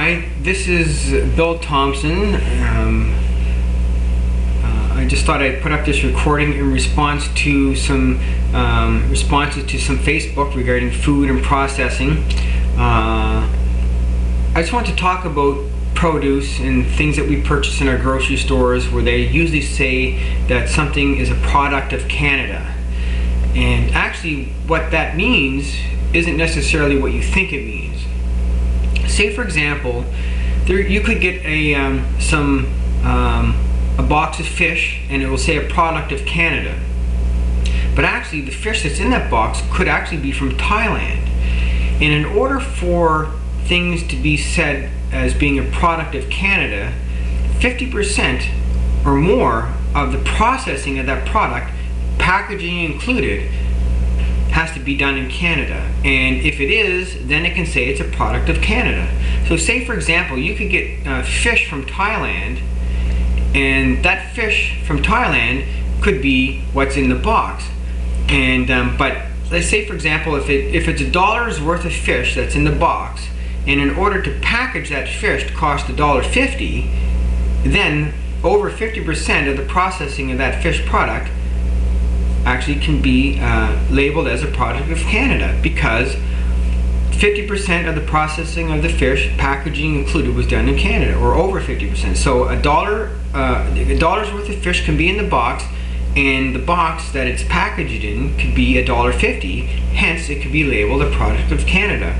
Hi, this is Bill Thompson. I just thought I'd put up this recording in response to some responses to some Facebook regarding food and processing. I just want to talk about produce and things that we purchase in our grocery stores where they usually say that something is a product of Canada. And actually what that means isn't necessarily what you think it means. Say for example, you could get a box of fish and it will say a product of Canada. But actually the fish that's in that box could actually be from Thailand. And in order for things to be said as being a product of Canada, 50% or more of the processing of that product, packaging included, has to be done in Canada. And if it is, then it can say it's a product of Canada. So say for example, you could get fish from Thailand, and that fish from Thailand could be what's in the box. And but let's say for example, if it's $1 worth of fish that's in the box, and in order to package that fish to cost $1.50, then over 50% of the processing of that fish product actually can be labeled as a product of Canada, because 50% of the processing of the fish, packaging included, was done in Canada, or over 50%. So $1's worth of fish can be in the box, and the box that it's packaged in could be $1.50. Hence, it could be labeled a product of Canada.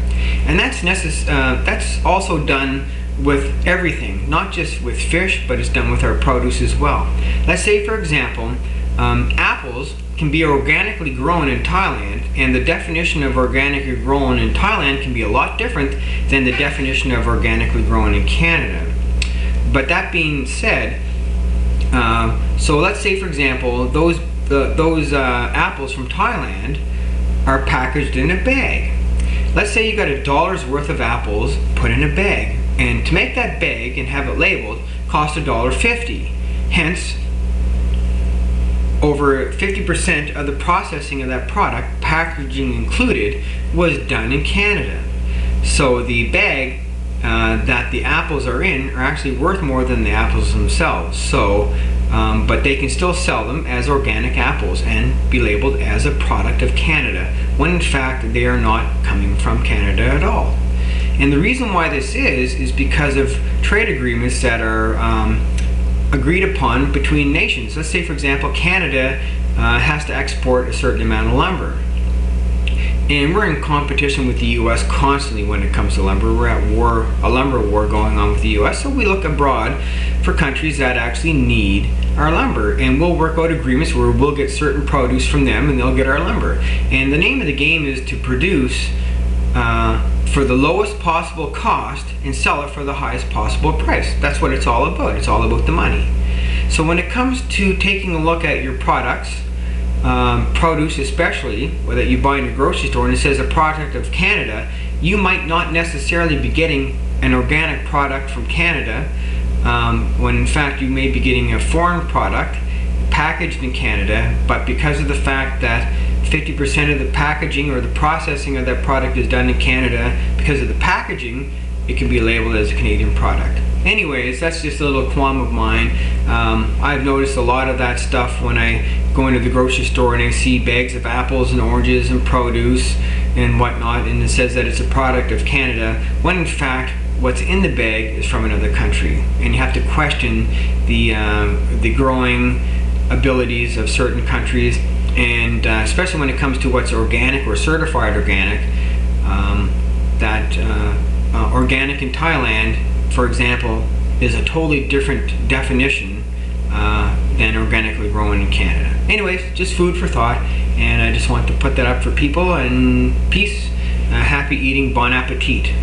And that's also done with everything, not just with fish, but it's done with our produce as well. Let's say, for example, apples can be organically grown in Thailand, and the definition of organically grown in Thailand can be a lot different than the definition of organically grown in Canada. But that being said, so let's say for example, those apples from Thailand are packaged in a bag. Let's say you got $1's worth of apples put in a bag, and to make that bag and have it labeled cost $1.50. Hence, over 50% of the processing of that product, packaging included, was done in Canada. So the bag that the apples are in are actually worth more than the apples themselves. So, but they can still sell them as organic apples and be labeled as a product of Canada, when in fact they are not coming from Canada at all. And the reason why this is because of trade agreements that are agreed upon between nations. Let's say for example, Canada has to export a certain amount of lumber, and we're in competition with the US constantly when it comes to lumber. We're at war, a lumber war going on with the US, so we look abroad for countries that actually need our lumber, and we'll work out agreements where we'll get certain produce from them and they'll get our lumber. And the name of the game is to produce for the lowest possible cost and sell it for the highest possible price. That's what it's all about. It's all about the money. So when it comes to taking a look at your products, produce especially, that you buy in a grocery store and it says a product of Canada, you might not necessarily be getting an organic product from Canada, when in fact you may be getting a foreign product packaged in Canada, but because of the fact that 50% of the packaging or the processing of that product is done in Canada, because of the packaging, it can be labeled as a Canadian product. Anyways, that's just a little qualm of mine. I've noticed a lot of that stuff when I go into the grocery store and I see bags of apples and oranges and produce and whatnot, and it says that it's a product of Canada, when in fact what's in the bag is from another country. And you have to question the growing abilities of certain countries, and especially when it comes to what's organic or certified organic. Organic in Thailand, for example, is a totally different definition than organically grown in Canada. Anyways, just food for thought, and I just want to put that up for people, and peace, happy eating, bon appetit.